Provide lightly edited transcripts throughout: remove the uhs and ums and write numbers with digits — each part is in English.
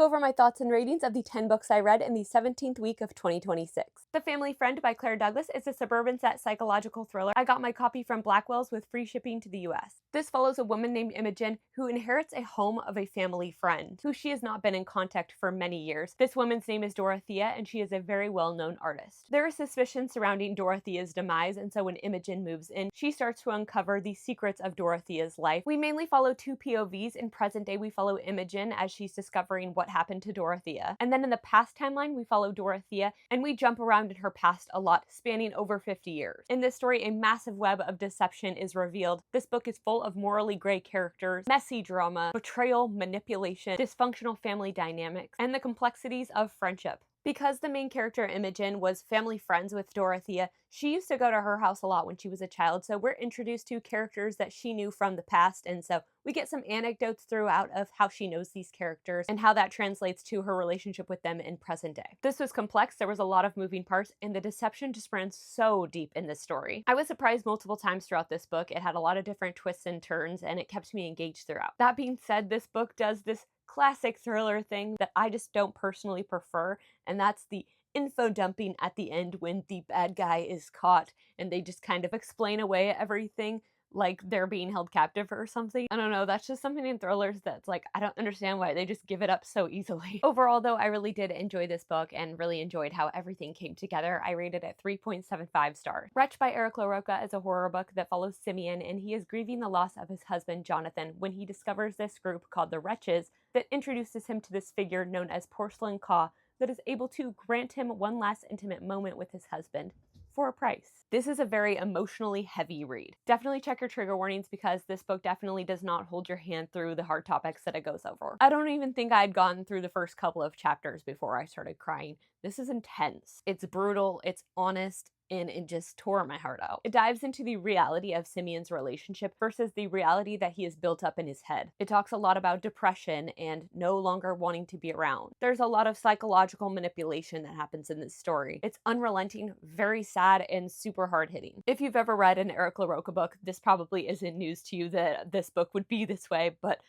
go over my thoughts and ratings of the 10 books I read in the 17th week of 2026. The Family Friend by Claire Douglas is a suburban set psychological thriller. I got my copy from Blackwell's with free shipping to the US. This follows a woman named Imogen who inherits a home of a family friend, who she has not been in contact for many years. This woman's name is Dorothea, and she is a very well-known artist. There is suspicion surrounding Dorothea's demise, and so when Imogen moves in, she starts to uncover the secrets of Dorothea's life. We mainly follow two POVs. In present day, we follow Imogen as she's discovering what happened to Dorothea. And then in the past timeline, we follow Dorothea, and we jump around in her past a lot, spanning over 50 years. In this story, a massive web of deception is revealed. This book is full of morally gray characters, messy drama, betrayal, manipulation, dysfunctional family dynamics, and the complexities of friendship. Because the main character, Imogen, was family friends with Dorothea, she used to go to her house a lot when she was a child, so we're introduced to characters that she knew from the past, and so we get some anecdotes throughout of how she knows these characters and how that translates to her relationship with them in present day. This was complex, there was a lot of moving parts, and the deception just ran so deep in this story. I was surprised multiple times throughout this book. It had a lot of different twists and turns, and it kept me engaged throughout. That being said, this book does this classic thriller thing that I just don't personally prefer, and that's the info dumping at the end when the bad guy is caught and they just kind of explain away everything like they're being held captive or something. I don't know, that's just something in thrillers that's like, I don't understand why they just give it up so easily. Overall though, I really did enjoy this book and really enjoyed how everything came together. I rated it 3.75 stars. Wretch by Eric LaRocca is a horror book that follows Simeon, and he is grieving the loss of his husband Jonathan when he discovers this group called the Wretches that introduces him to this figure known as Porcelain Caw that is able to grant him one last intimate moment with his husband for a price. This is a very emotionally heavy read. Definitely check your trigger warnings because this book definitely does not hold your hand through the hard topics that it goes over. I don't even think I'd gotten through the first couple of chapters before I started crying. This is intense. It's brutal, it's honest, and it just tore my heart out. It dives into the reality of Simeon's relationship versus the reality that he has built up in his head. It talks a lot about depression and no longer wanting to be around. There's a lot of psychological manipulation that happens in this story. It's unrelenting, very sad, and super hard-hitting. If you've ever read an Eric LaRocca book, this probably isn't news to you that this book would be this way, but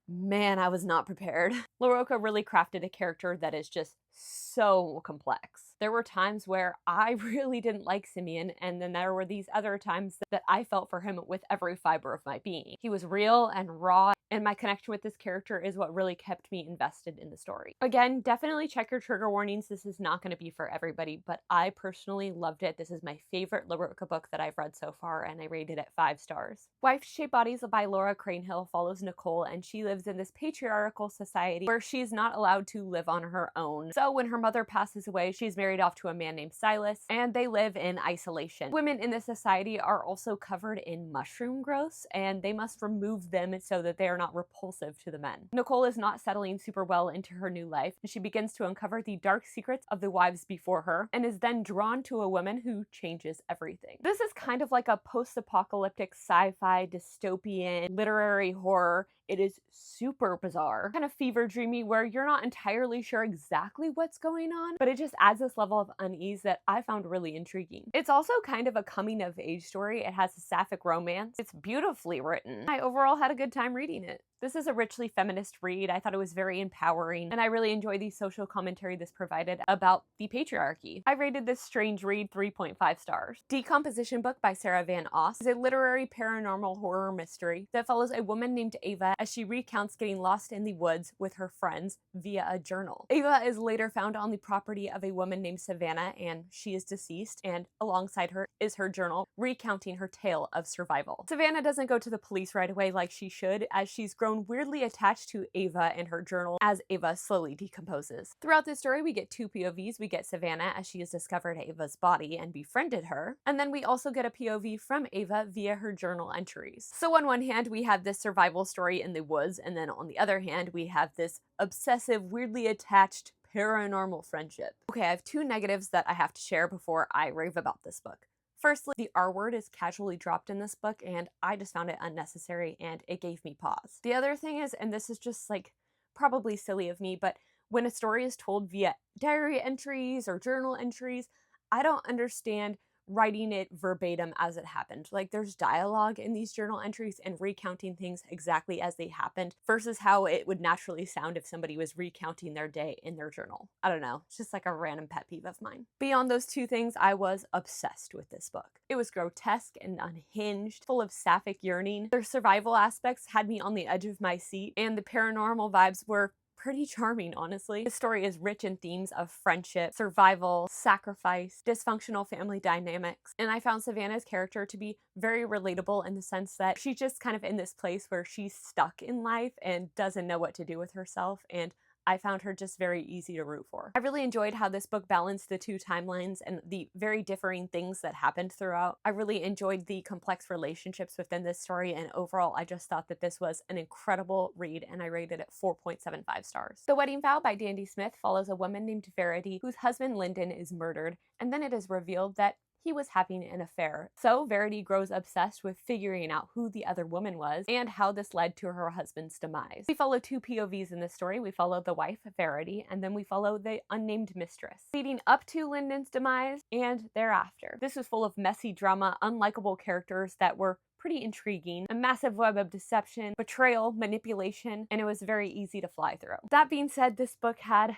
man, I was not prepared. LaRocca really crafted a character that is just so complex. There were times where I really didn't like Simeon, and then there were these other times that I felt for him with every fiber of my being. He was real and raw, and my connection with this character is what really kept me invested in the story. Again, definitely check your trigger warnings. This is not going to be for everybody, but I personally loved it. This is my favorite LaRocca book that I've read so far, and I rated it 5 stars. Wife-Shaped Bodies by Laura Cranehill follows Nicole, and she lives in this patriarchal society where she's not allowed to live on her own. So when her mother passes away, she's married off to a man named Silas, and they live in isolation. Women in this society are also covered in mushroom growths, and they must remove them so that they are not repulsive to the men. Nicole is not settling super well into her new life, and she begins to uncover the dark secrets of the wives before her, and is then drawn to a woman who changes everything. This is kind of like a post-apocalyptic sci-fi dystopian literary horror. It is super bizarre, kind of fever dreamy, where you're not entirely sure exactly what's going on, but it just adds this level of unease that I found really intriguing. It's also kind of a coming of age story. It has a sapphic romance. It's beautifully written. I overall had a good time reading it. This is a richly feminist read. I thought it was very empowering, and I really enjoy the social commentary this provided about the patriarchy. I rated this strange read 3.5 stars. Decomposition Book by Sarah Van Oss is a literary paranormal horror mystery that follows a woman named Ava as she recounts getting lost in the woods with her friends via a journal. Ava is later found on the property of a woman named Savannah, and she is deceased, and alongside her is her journal recounting her tale of survival. Savannah doesn't go to the police right away like she should, as she's grown weirdly attached to Ava and her journal as Ava slowly decomposes. Throughout this story, we get 2 POVs. We get Savannah as she has discovered Ava's body and befriended her, and then we also get a POV from Ava via her journal entries. So on one hand, we have this survival story in the woods, and then on the other hand, we have this obsessive, weirdly attached paranormal friendship. Okay, I have 2 negatives that I have to share before I rave about this book. Firstly, the R word is casually dropped in this book, and I just found it unnecessary, and it gave me pause. The other thing is, and this is just like probably silly of me, but when a story is told via diary entries or journal entries, I don't understand writing it verbatim as it happened. Like, there's dialogue in these journal entries and recounting things exactly as they happened versus how it would naturally sound if somebody was recounting their day in their journal. I don't know. It's just like a random pet peeve of mine. Beyond those two things, I was obsessed with this book. It was grotesque and unhinged, full of sapphic yearning. Their survival aspects had me on the edge of my seat, and the paranormal vibes were pretty charming, honestly. The story is rich in themes of friendship, survival, sacrifice, dysfunctional family dynamics, and I found Savannah's character to be very relatable in the sense that she's just kind of in this place where she's stuck in life and doesn't know what to do with herself, and I found her just very easy to root for. I really enjoyed how this book balanced the two timelines and the very differing things that happened throughout. I really enjoyed the complex relationships within this story, and overall, I just thought that this was an incredible read, and I rated it 4.75 stars. The Wedding Vow by Dandy Smith follows a woman named Verity whose husband Lyndon is murdered, and then it is revealed that he was having an affair. So Verity grows obsessed with figuring out who the other woman was and how this led to her husband's demise. We follow two POVs in this story. We follow the wife, Verity, and then we follow the unnamed mistress, leading up to Lyndon's demise and thereafter. This was full of messy drama, unlikable characters that were pretty intriguing, a massive web of deception, betrayal, manipulation, and it was very easy to fly through. That being said, this book had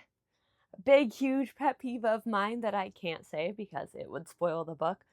big, huge pet peeve of mine that I can't say because it would spoil the book.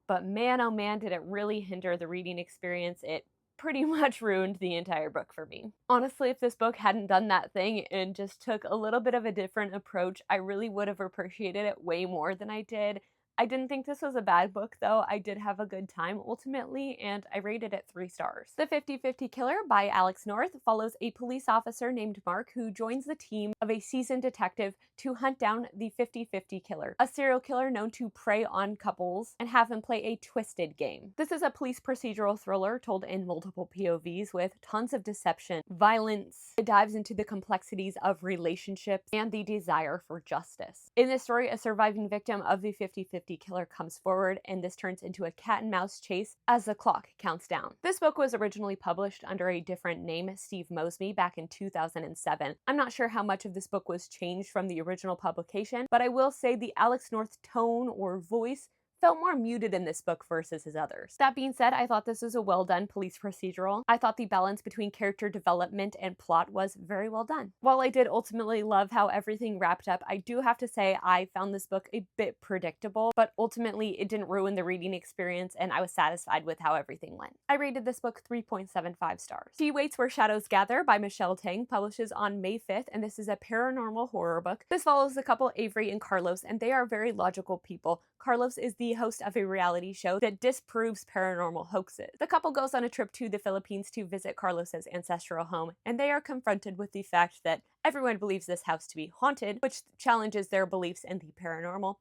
But man, oh man, did it really hinder the reading experience. It pretty much ruined the entire book for me. Honestly, if this book hadn't done that thing and just took a little bit of a different approach, I really would have appreciated it way more than I did. I didn't think this was a bad book, though. I did have a good time ultimately, and I rated it 3 stars. The 50/50 Killer by Alex North follows a police officer named Mark who joins the team of a seasoned detective to hunt down the 50/50 Killer, a serial killer known to prey on couples and have them play a twisted game. This is a police procedural thriller told in multiple POVs with tons of deception, violence. It dives into the complexities of relationships and the desire for justice. In this story, a surviving victim of the 50/50 Killer comes forward, and this turns into a cat and mouse chase as the clock counts down. This book was originally published under a different name, Steve Mosby, back in 2007. I'm not sure how much of this book was changed from the original publication, but I will say the Alex North tone or voice felt more muted in this book versus his others. That being said, I thought this was a well-done police procedural. I thought the balance between character development and plot was very well done. While I did ultimately love how everything wrapped up, I do have to say I found this book a bit predictable, but ultimately it didn't ruin the reading experience and I was satisfied with how everything went. I rated this book 3.75 stars. She Waits Where Shadows Gather by Michelle Tang publishes on May 5th, and this is a paranormal horror book. This follows the couple Avery and Carlos, and they are very logical people. Carlos is the host of a reality show that disproves paranormal hoaxes. The couple goes on a trip to the Philippines to visit Carlos's ancestral home, and they are confronted with the fact that everyone believes this house to be haunted, which challenges their beliefs in the paranormal.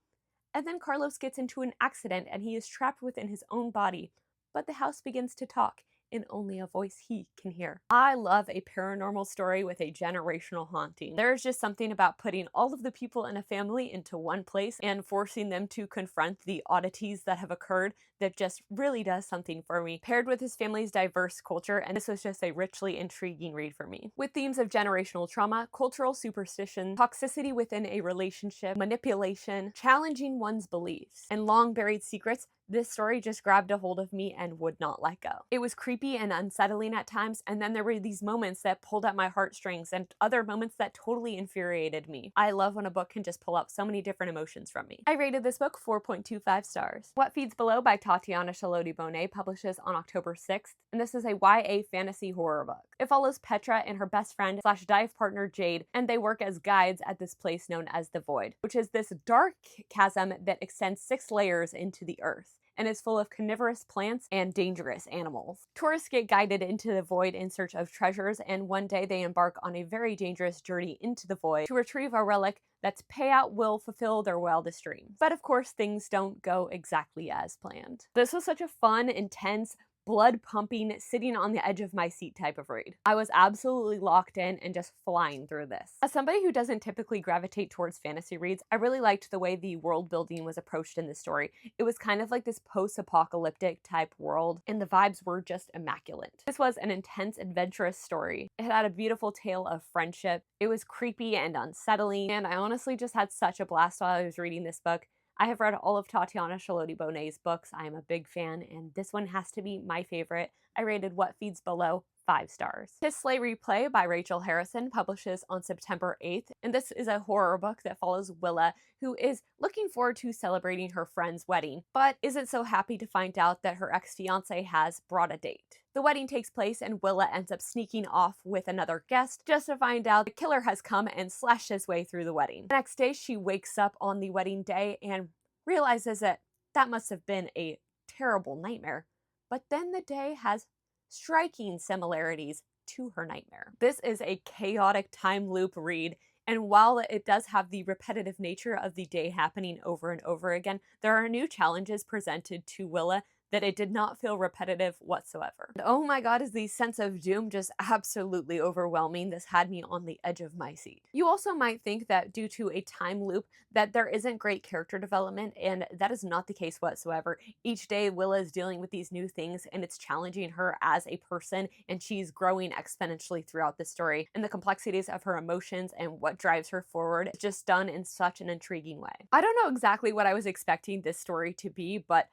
And then Carlos gets into an accident and he is trapped within his own body, but the house begins to talk in only a voice he can hear. I love a paranormal story with a generational haunting. There's just something about putting all of the people in a family into one place and forcing them to confront the oddities that have occurred that just really does something for me, paired with his family's diverse culture, and this was just a richly intriguing read for me. With themes of generational trauma, cultural superstition, toxicity within a relationship, manipulation, challenging one's beliefs, and long buried secrets, this story just grabbed a hold of me and would not let go. It was creepy and unsettling at times, and then there were these moments that pulled at my heartstrings and other moments that totally infuriated me. I love when a book can just pull out so many different emotions from me. I rated this book 4.25 stars. What Feeds Below by Tatiana Shaloti-Bonet publishes on October 6th, and this is a YA fantasy horror book. It follows Petra and her best friend / dive partner Jade, and they work as guides at this place known as the Void, which is this dark chasm that extends 6 layers into the earth and is full of carnivorous plants and dangerous animals. Tourists get guided into the Void in search of treasures, and one day they embark on a very dangerous journey into the Void to retrieve a relic that's payout will fulfill their wildest dreams. But of course, things don't go exactly as planned. This was such a fun, intense, blood-pumping, sitting on the edge of my seat type of read. I was absolutely locked in and just flying through this. As somebody who doesn't typically gravitate towards fantasy reads, I really liked the way the world building was approached in this story. It was kind of like this post-apocalyptic type world, and the vibes were just immaculate. This was an intense, adventurous story. It had a beautiful tale of friendship. It was creepy and unsettling, and I honestly just had such a blast while I was reading this book. I have read all of Tatiana Shaloti Bonet's books. I am a big fan, and this one has to be my favorite. I rated What Feeds Below 5 stars. Kiss Slay Replay by Rachel Harrison publishes on September 8th, and this is a horror book that follows Willa, who is looking forward to celebrating her friend's wedding, but isn't so happy to find out that her ex-fiance has brought a date. The wedding takes place and Willa ends up sneaking off with another guest just to find out the killer has come and slashed his way through the wedding. The next day, she wakes up on the wedding day and realizes that that must have been a terrible nightmare. But then the day has striking similarities to her nightmare. This is a chaotic time loop read, and while it does have the repetitive nature of the day happening over and over again, there are new challenges presented to Willa that it did not feel repetitive whatsoever. And oh my god, is the sense of doom just absolutely overwhelming. This had me on the edge of my seat. You also might think that due to a time loop that there isn't great character development, and that is not the case whatsoever. Each day Willa is dealing with these new things and it's challenging her as a person, and she's growing exponentially throughout the story, and the complexities of her emotions and what drives her forward is just done in such an intriguing way. I don't know exactly what I was expecting this story to be, but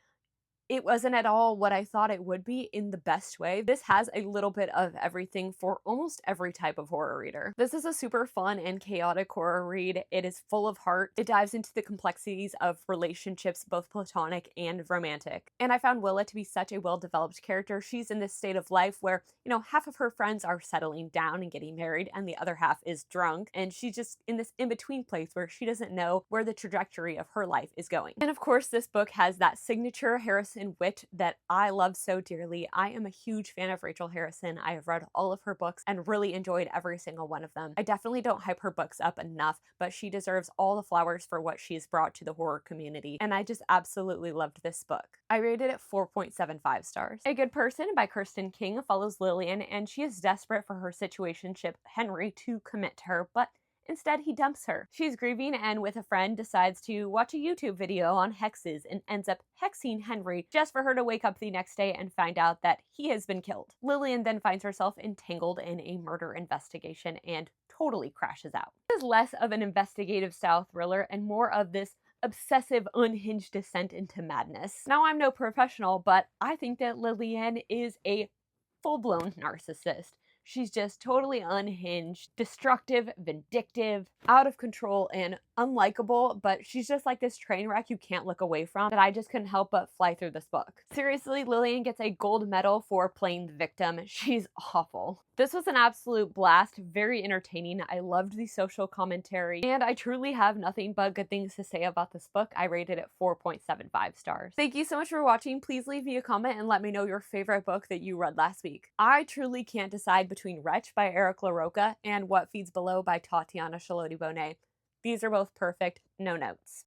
it wasn't at all what I thought it would be in the best way. This has a little bit of everything for almost every type of horror reader. This is a super fun and chaotic horror read. It is full of heart. It dives into the complexities of relationships, both platonic and romantic. And I found Willa to be such a well-developed character. She's in this state of life where, half of her friends are settling down and getting married, and the other half is drunk. And she's just in this in-between place where she doesn't know where the trajectory of her life is going. And of course, this book has that signature Harrison wit that I love so dearly. I am a huge fan of Rachel Harrison. I have read all of her books and really enjoyed every single one of them. I definitely don't hype her books up enough, but she deserves all the flowers for what she's brought to the horror community, and I just absolutely loved this book. I rated it 4.75 stars. A Good Person by Kirsten King follows Lillian, and she is desperate for her situationship Henry to commit to her, but instead, he dumps her. She's grieving and with a friend decides to watch a YouTube video on hexes and ends up hexing Henry just for her to wake up the next day and find out that he has been killed. Lillian then finds herself entangled in a murder investigation and totally crashes out. This is less of an investigative style thriller and more of this obsessive, unhinged descent into madness. Now, I'm no professional, but I think that Lillian is a full-blown narcissist. She's just totally unhinged, destructive, vindictive, out of control, and unlikable, but she's just like this train wreck you can't look away from that I just couldn't help but fly through this book. Seriously, Lillian gets a gold medal for playing the victim. She's awful. This was an absolute blast, very entertaining. I loved the social commentary, and I truly have nothing but good things to say about this book. I rated it 4.75 stars. Thank you so much for watching. Please leave me a comment and let me know your favorite book that you read last week. I truly can't decide between Wretch by Eric LaRocca and What Feeds Below by Tatiana Shaloti Bonet. These are both perfect, no notes.